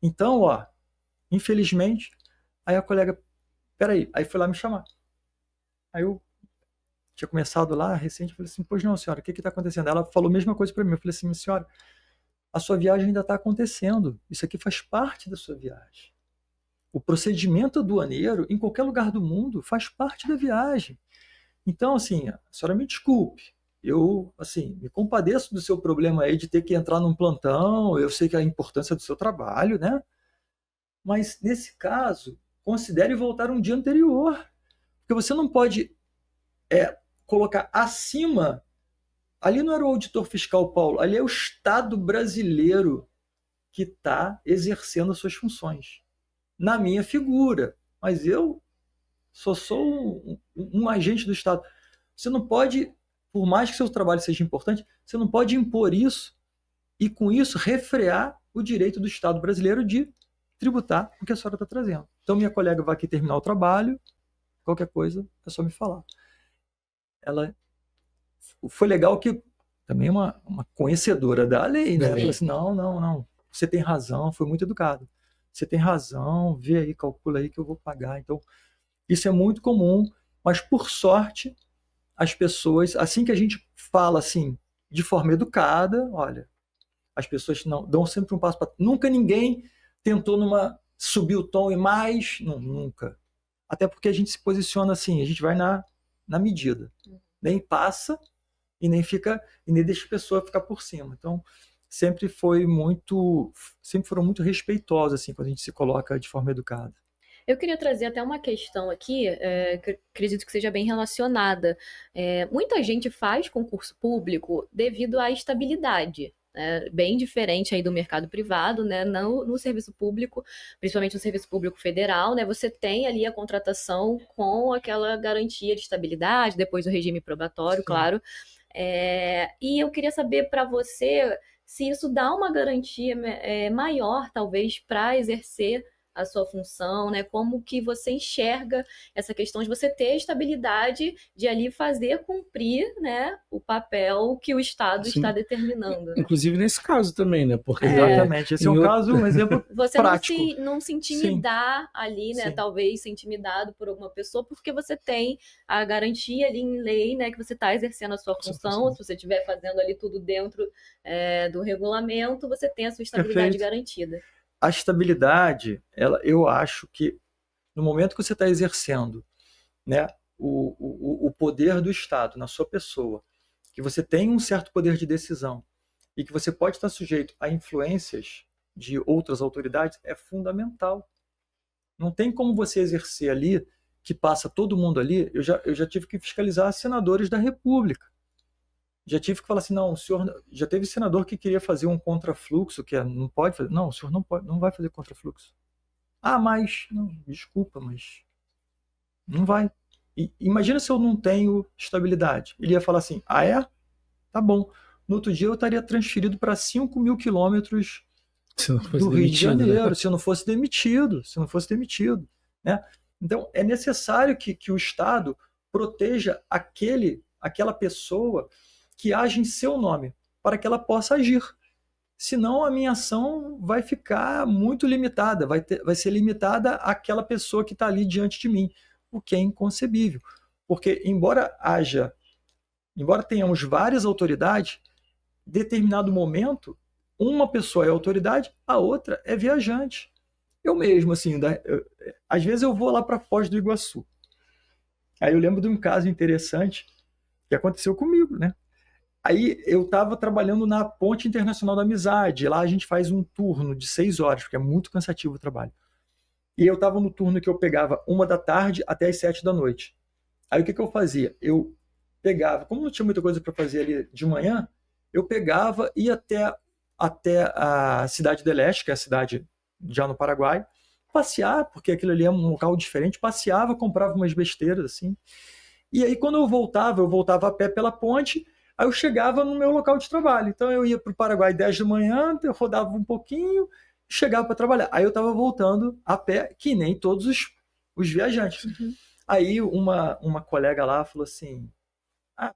S2: Então, ó, infelizmente, aí a colega, peraí, aí foi lá me chamar. Aí eu tinha começado lá, recente, eu falei assim, pois não, senhora, o que está acontecendo? Ela falou a mesma coisa para mim, eu falei assim, senhora, a sua viagem ainda está acontecendo, isso aqui faz parte da sua viagem. O procedimento aduaneiro, em qualquer lugar do mundo, faz parte da viagem. Então, assim, a senhora me desculpe, eu, assim, me compadeço do seu problema aí de ter que entrar num plantão, eu sei que é a importância do seu trabalho, né? Mas, nesse caso, considere voltar um dia anterior, porque você não pode colocar acima. Ali não era o auditor fiscal, Paulo, ali é o Estado brasileiro que está exercendo as suas funções. Na minha figura, mas eu só sou um agente do Estado. Você não pode, por mais que seu trabalho seja importante, você não pode impor isso e, com isso, refrear o direito do Estado brasileiro de tributar o que a senhora está trazendo. Então, minha colega vai aqui terminar o trabalho, qualquer coisa é só me falar. Ela foi legal que também uma conhecedora da lei, né? Ela falou assim, não, você tem razão, foi muito educado. Você tem razão, vê aí, calcula aí que eu vou pagar. Então, isso é muito comum, mas por sorte, as pessoas, assim que a gente fala assim, de forma educada, olha, as pessoas não dão sempre um passo para nunca ninguém tentou subir o tom e mais, não, nunca. Até porque a gente se posiciona assim, a gente vai na medida. Nem passa e nem deixa a pessoa ficar por cima. Então, sempre foram muito respeitosos assim quando a gente se coloca de forma educada.
S3: Eu queria trazer até uma questão aqui, que eu acredito que seja bem relacionada. Muita gente faz concurso público devido à estabilidade, né? Bem diferente aí do mercado privado, né? No serviço público, principalmente no serviço público federal, né? Você tem ali a contratação com aquela garantia de estabilidade, depois do regime probatório,
S2: Sim.
S3: claro. E eu queria saber para você se isso dá uma garantia maior, talvez, para exercer a sua função, né? Como que você enxerga essa questão de você ter a estabilidade de ali fazer cumprir, né, o papel que o Estado
S1: Sim.
S3: está determinando, né?
S1: Inclusive nesse caso também, né? Porque
S2: Exatamente, esse é um caso, um exemplo
S3: Você
S2: prático.
S3: não se intimidar ali, né?
S2: Sim.
S3: Talvez ser intimidado por alguma pessoa, porque você tem a garantia ali em lei, né? Que você está exercendo a sua função. Se você estiver fazendo ali tudo dentro do regulamento, você tem a sua estabilidade garantida.
S2: A estabilidade, eu acho que no momento que você está exercendo, né, o poder do Estado na sua pessoa, que você tem um certo poder de decisão e que você pode estar sujeito a influências de outras autoridades, é fundamental. Não tem como você exercer ali, que passa todo mundo ali. Eu já tive que fiscalizar senadores da República. Já tive que falar assim, não, o senhor... Já teve senador que queria fazer um contrafluxo, que não pode fazer. Não, o senhor não pode, não vai fazer contrafluxo. Ah, mas... Não, desculpa, mas... Não vai. Imagina se eu não tenho estabilidade. Ele ia falar assim, ah, é? Tá bom. no outro dia eu estaria transferido para 5.000 quilômetros
S1: Se não fosse
S2: do Rio de
S1: demitido, né?
S2: Janeiro, se eu não fosse demitido, né? Então, é necessário que o Estado proteja aquela pessoa que age em seu nome, para que ela possa agir. Senão, a minha ação vai ficar muito limitada, vai ser limitada àquela pessoa que está ali diante de mim, o que é inconcebível. Porque, embora tenhamos várias autoridades, em determinado momento, uma pessoa é autoridade, a outra é viajante. Eu mesmo, assim, às vezes eu vou lá para Foz do Iguaçu. Aí eu lembro de um caso interessante que aconteceu comigo, né? Aí eu estava trabalhando na Ponte Internacional da Amizade. Lá a gente faz um turno de 6 horas, porque é muito cansativo o trabalho. E eu estava no turno que eu pegava 1 da tarde até as 7 da noite. Aí o que eu fazia? Eu pegava, como não tinha muita coisa para fazer ali de manhã, eu pegava, ia até a Cidade do Leste, que é a cidade já no Paraguai, passear, porque aquilo ali é um local diferente, passeava, comprava umas besteiras assim. E aí quando eu voltava a pé pela ponte, aí eu chegava no meu local de trabalho. Então eu ia para o Paraguai 10 da manhã, eu rodava um pouquinho, chegava para trabalhar. Aí eu estava voltando a pé, que nem todos os viajantes.
S3: Uhum.
S2: Aí uma colega lá falou assim,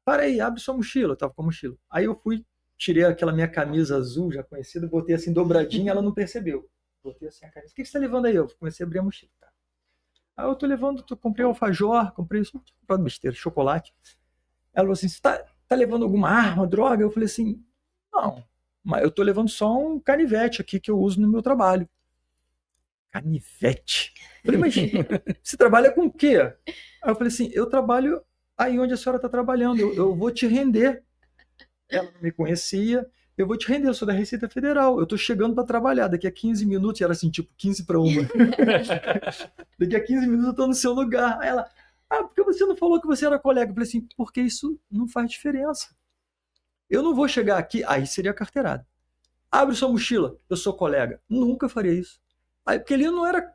S2: para aí, abre sua mochila. Eu tava com a mochila. Aí eu fui, tirei aquela minha camisa azul, já conhecida, botei assim dobradinha, ela não percebeu. Botei assim a camisa. O que você tá levando aí? Eu comecei a abrir a mochila. Tá. Aí eu tô levando, comprei alfajor, comprei isso, comprado besteira, chocolate. Ela falou assim, você tá levando alguma arma, droga? Eu falei assim, não, mas eu tô levando só um canivete aqui que eu uso no meu trabalho. Canivete? Eu falei, mas você trabalha com o quê? Aí eu falei assim, eu trabalho aí onde a senhora está trabalhando, eu vou te render. Ela não me conhecia, eu vou te render, eu sou da Receita Federal, eu estou chegando para trabalhar, daqui a 15 minutos, era assim, tipo 15 para 1. Daqui a 15 minutos eu estou no seu lugar. Aí ela, por que você não falou que você era colega? Eu falei assim, porque isso não faz diferença. Eu não vou chegar aqui, aí seria carteirada. Abre sua mochila, eu sou colega. Nunca faria isso. Aí, porque ele não era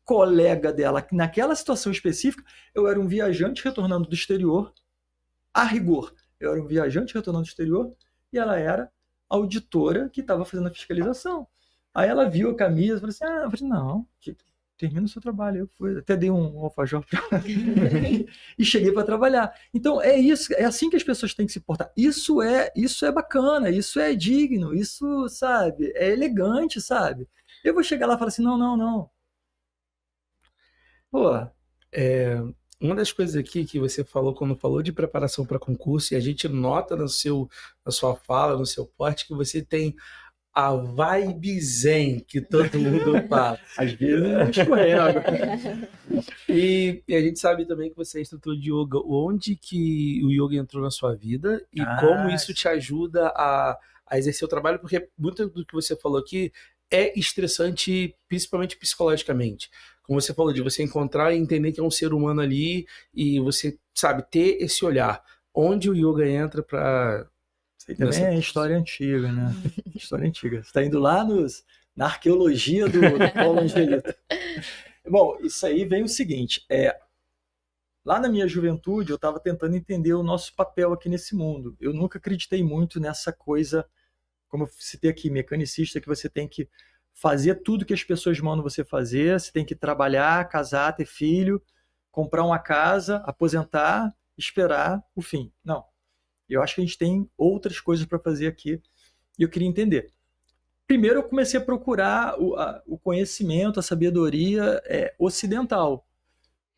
S2: colega dela. Naquela situação específica, eu era um viajante retornando do exterior, a rigor. Eu era um viajante retornando do exterior e ela era a auditora que estava fazendo a fiscalização. Aí ela viu a camisa e falou assim, eu falei, não, termina o seu trabalho. Eu fui, até dei um alfajor para ela e cheguei para trabalhar. Então é isso, é assim que as pessoas têm que se portar. Isso é bacana, isso é digno, isso, sabe, é elegante, sabe? Eu vou chegar lá e falar assim, não. Pô,
S1: Uma das coisas aqui que você falou quando falou de preparação para concurso, e a gente nota na sua fala, no seu porte, que você tem a vibe zen que todo mundo fala.
S2: às vezes eu escorrego.
S1: E a gente sabe também que você é instrutor de yoga. Onde que o yoga entrou na sua vida e como isso te ajuda a exercer o trabalho? Porque muito do que você falou aqui é estressante, principalmente psicologicamente. Como você falou, de você encontrar e entender que é um ser humano ali e você, sabe, ter esse olhar. Onde o yoga entra para...
S2: Isso aí também é história antiga, né? História antiga. Você está indo lá na arqueologia do Paulo Angelito. Bom, isso aí vem o seguinte, lá na minha juventude eu estava tentando entender o nosso papel aqui nesse mundo. Eu nunca acreditei muito nessa coisa, como eu citei aqui, mecanicista, que você tem que fazer tudo que as pessoas mandam você fazer, você tem que trabalhar, casar, ter filho, comprar uma casa, aposentar, esperar o fim. Não. Eu acho que a gente tem outras coisas para fazer aqui e eu queria entender. Primeiro eu comecei a procurar o conhecimento, a sabedoria ocidental.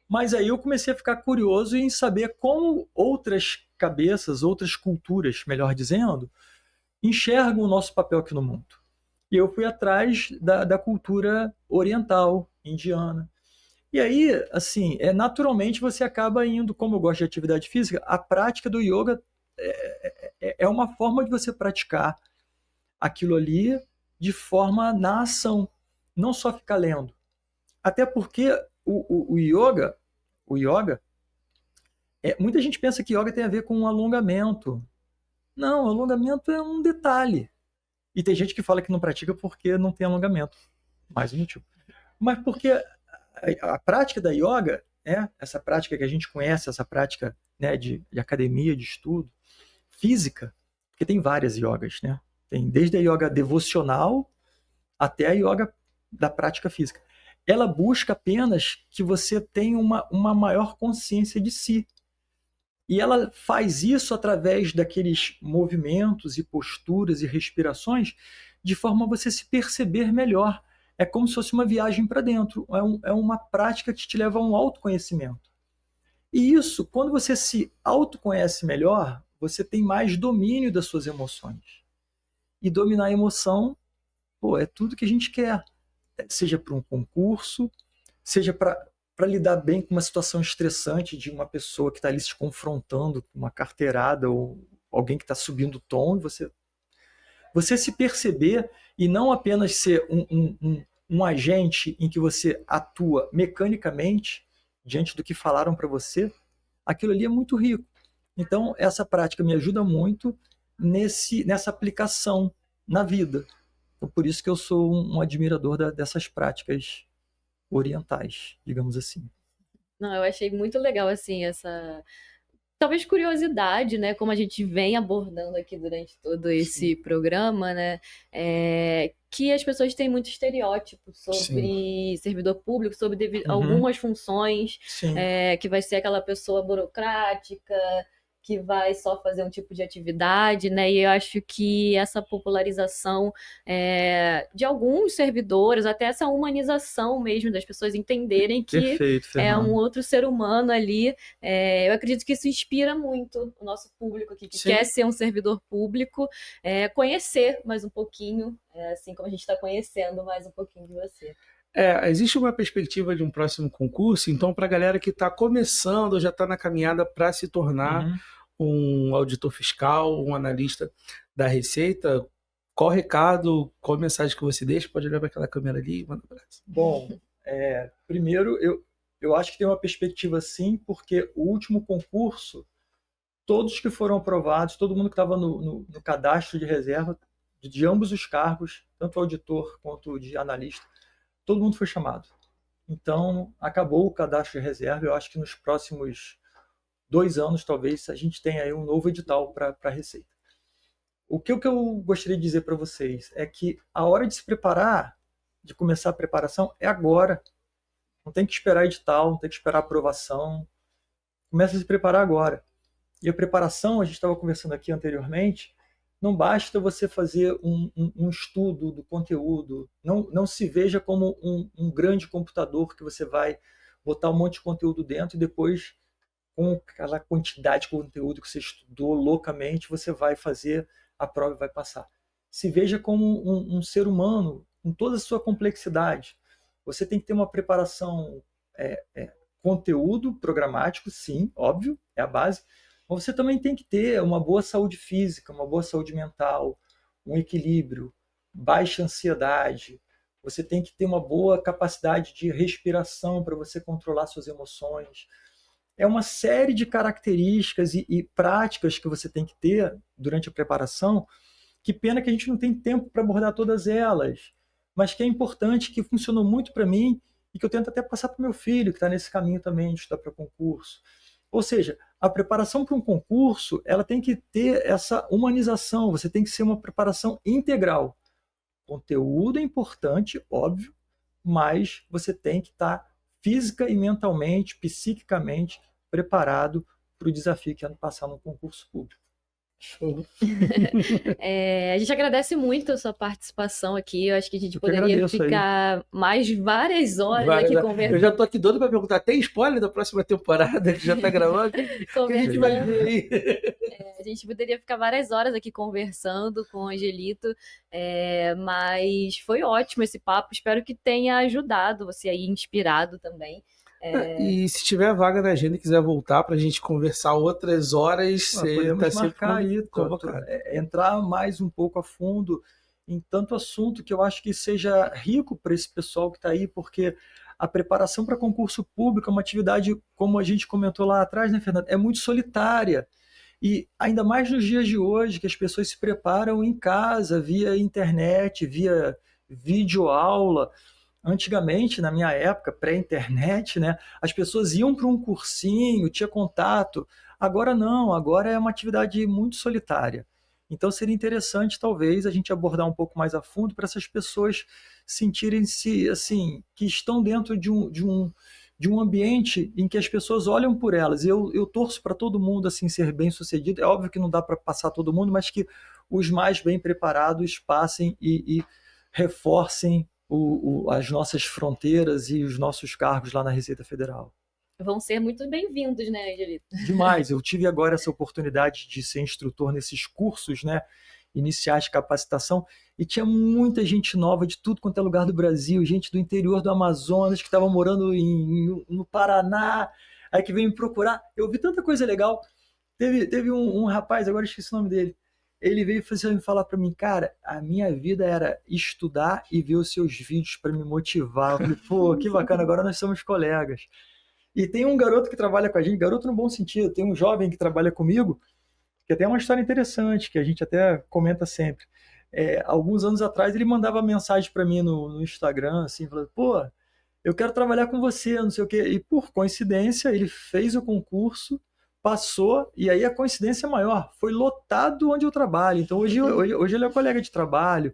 S2: Mas aí eu comecei a ficar curioso em saber como outras cabeças, outras culturas, melhor dizendo, enxergam o nosso papel aqui no mundo. E eu fui atrás da cultura oriental, indiana. E aí, assim, naturalmente você acaba indo, como eu gosto de atividade física, a prática do yoga é uma forma de você praticar aquilo ali de forma na ação, não só ficar lendo. Até porque o yoga, muita gente pensa que yoga tem a ver com um alongamento. Não, alongamento é um detalhe. E tem gente que fala que não pratica porque não tem alongamento. Mais um motivo. Mas porque a prática da yoga, essa prática que a gente conhece, essa prática, né, de academia, de estudo, física, porque tem várias yogas, né? Tem desde a yoga devocional até a yoga da prática física. Ela busca apenas que você tenha uma maior consciência de si. E ela faz isso através daqueles movimentos e posturas e respirações de forma a você se perceber melhor. É como se fosse uma viagem para dentro. É uma prática que te leva a um autoconhecimento. E isso, quando você se autoconhece melhor, você tem mais domínio das suas emoções. E dominar a emoção, pô, é tudo que a gente quer. Seja para um concurso, seja para lidar bem com uma situação estressante de uma pessoa que está ali se confrontando com uma carteirada ou alguém que está subindo o tom, e você se perceber e não apenas ser um agente em que você atua mecanicamente diante do que falaram para você, aquilo ali é muito rico. Então, essa prática me ajuda muito nessa aplicação na vida. Então, por isso que eu sou um admirador dessas práticas orientais, digamos assim.
S3: Não, eu achei muito legal, assim, essa talvez curiosidade, né? Como a gente vem abordando aqui durante todo esse programa, né? Que as pessoas têm muito estereótipo sobre servidor público, sobre algumas funções, que vai ser aquela pessoa burocrática, que vai só fazer um tipo de atividade, né? E eu acho que essa popularização de alguns servidores, até essa humanização mesmo das pessoas entenderem que é um outro ser humano ali. Eu acredito que isso inspira muito o nosso público aqui, que quer ser um servidor público, conhecer mais um pouquinho, assim como a gente está conhecendo mais um pouquinho de você.
S1: Existe uma perspectiva de um próximo concurso, então para a galera que está começando, já está na caminhada para se tornar um auditor fiscal, um analista da Receita, qual recado, qual mensagem que você deixa? Pode olhar para aquela câmera ali e manda um abraço.
S2: Bom, primeiro eu acho que tem uma perspectiva sim, porque o último concurso, todos que foram aprovados, todo mundo que estava no cadastro de reserva, de ambos os cargos, tanto auditor quanto de analista, todo mundo foi chamado. Então, acabou o cadastro de reserva. Eu acho que nos próximos 2 anos, talvez, a gente tenha aí um novo edital para a Receita. O que eu gostaria de dizer para vocês é que a hora de se preparar, de começar a preparação, é agora. Não tem que esperar edital, não tem que esperar aprovação. Começa a se preparar agora. E a preparação, a gente estava conversando aqui anteriormente, não basta você fazer um estudo do conteúdo. Não se veja como um grande computador que você vai botar um monte de conteúdo dentro e depois, com aquela quantidade de conteúdo que você estudou loucamente, você vai fazer a prova e vai passar. Se veja como um ser humano, com toda a sua complexidade. Você tem que ter uma preparação, conteúdo programático, sim, óbvio, é a base. Mas você também tem que ter uma boa saúde física, uma boa saúde mental, um equilíbrio, baixa ansiedade. Você tem que ter uma boa capacidade de respiração para você controlar suas emoções. É uma série de características e práticas que você tem que ter durante a preparação. Que pena que a gente não tem tempo para abordar todas elas, mas que é importante, que funcionou muito para mim e que eu tento até passar para o meu filho, que está nesse caminho também de estudar para concurso. Ou seja, a preparação para um concurso, ela tem que ter essa humanização, você tem que ser uma preparação integral. Conteúdo é importante, óbvio, mas você tem que estar física e mentalmente, psiquicamente preparado para o desafio que é passar no concurso público.
S1: Show.
S3: A gente agradece muito a sua participação aqui. Eu acho que a gente poderia ficar mais várias horas aqui conversando.
S1: Eu já tô aqui doido para perguntar, tem spoiler da próxima temporada que já tá gravando? Que a gente vai ver aí.
S3: A gente poderia ficar várias horas aqui conversando com o Angelito, mas foi ótimo esse papo. Espero que tenha ajudado você aí, inspirado também.
S1: E se tiver vaga na agenda e quiser voltar para a gente conversar outras horas, você
S2: podemos marcar aí, entrar mais um pouco a fundo em tanto assunto que eu acho que seja rico para esse pessoal que está aí, porque a preparação para concurso público é uma atividade, como a gente comentou lá atrás, né, Fernando, é muito solitária. E ainda mais nos dias de hoje, que as pessoas se preparam em casa, via internet, via videoaula. Antigamente, na minha época, pré-internet, né, as pessoas iam para um cursinho, tinha contato. Agora não, agora é uma atividade muito solitária. Então seria interessante, talvez, a gente abordar um pouco mais a fundo para essas pessoas sentirem-se assim, que estão dentro de um ambiente em que as pessoas olham por elas. Eu torço para todo mundo assim ser bem sucedido. É óbvio que não dá para passar todo mundo, mas que os mais bem preparados passem e reforcem as nossas fronteiras e os nossos cargos lá na Receita Federal.
S3: Vão ser muito bem-vindos, né, Angelito?
S2: Demais. Eu tive agora essa oportunidade de ser instrutor nesses cursos, né, iniciais de capacitação, e tinha muita gente nova de tudo quanto é lugar do Brasil, gente do interior do Amazonas que estava morando no Paraná, aí que veio me procurar. Eu vi tanta coisa legal. Teve um rapaz, agora esqueci o nome dele. Ele veio falar para mim, cara, a minha vida era estudar e ver os seus vídeos para me motivar. Eu falei, pô, que bacana, agora nós somos colegas. E tem um garoto que trabalha com a gente, garoto no bom sentido, tem um jovem que trabalha comigo, que até é uma história interessante, que a gente até comenta sempre. Alguns anos atrás ele mandava mensagem para mim no Instagram, assim, falando, pô, eu quero trabalhar com você, não sei o quê. E por coincidência, ele fez o concurso, passou, e aí a coincidência é maior, foi lotado onde eu trabalho. Então hoje ele é colega de trabalho.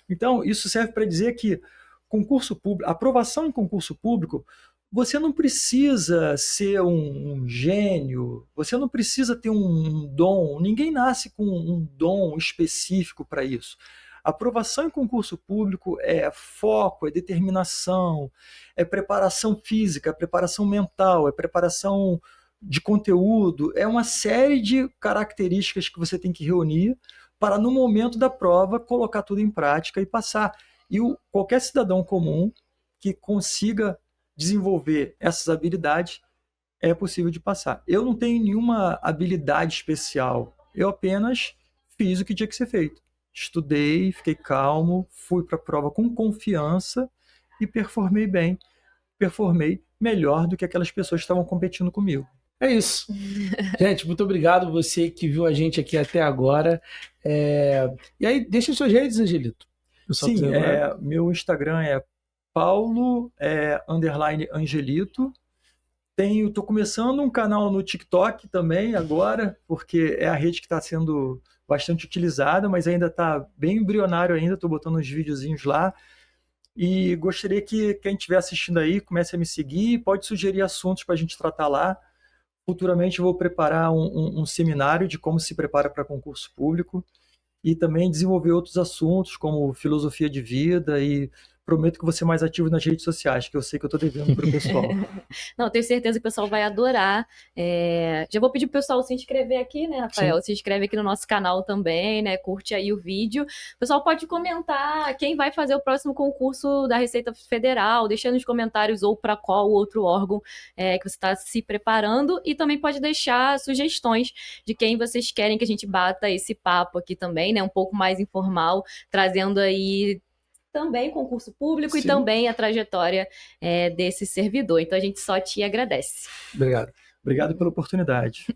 S2: Então isso serve para dizer que concurso público, aprovação em concurso público, você não precisa ser um gênio, você não precisa ter um dom, ninguém nasce com um dom específico para isso. A aprovação em concurso público é foco, é determinação, é preparação física, é preparação mental, é preparação de conteúdo, é uma série de características que você tem que reunir para, no momento da prova, colocar tudo em prática e passar. E qualquer cidadão comum que consiga desenvolver essas habilidades é possível de passar. Eu não tenho nenhuma habilidade especial, eu apenas fiz o que tinha que ser feito. Estudei, fiquei calmo, fui para a prova com confiança e performei bem. Performei melhor do que aquelas pessoas que estavam competindo comigo.
S1: É isso. Gente, muito obrigado você que viu a gente aqui até agora. E aí, deixa suas redes, Angelito.
S2: Sim, meu Instagram é Paulo_Angelito. Estou começando um canal no TikTok também agora, porque é a rede que está sendo bastante utilizada, mas ainda está bem embrionário ainda, estou botando uns videozinhos lá. E gostaria que quem estiver assistindo aí comece a me seguir, pode sugerir assuntos para a gente tratar lá. Futuramente eu vou preparar um seminário de como se prepara para concurso público e também desenvolver outros assuntos como filosofia de vida, e prometo que vou ser mais ativo nas redes sociais, que eu sei que eu estou devendo para o pessoal.
S3: Não, tenho certeza que o pessoal vai adorar. Já vou pedir pro pessoal se inscrever aqui, né, Rafael? Sim. Se inscreve aqui no nosso canal também, né? Curte aí o vídeo. O pessoal pode comentar quem vai fazer o próximo concurso da Receita Federal, deixando nos comentários ou para qual outro órgão que você está se preparando, e também pode deixar sugestões de quem vocês querem que a gente bata esse papo aqui também, né? Um pouco mais informal, trazendo aí também concurso público. Sim. E também a trajetória desse servidor. Então a gente só te agradece.
S1: Obrigado.
S2: Obrigado pela oportunidade.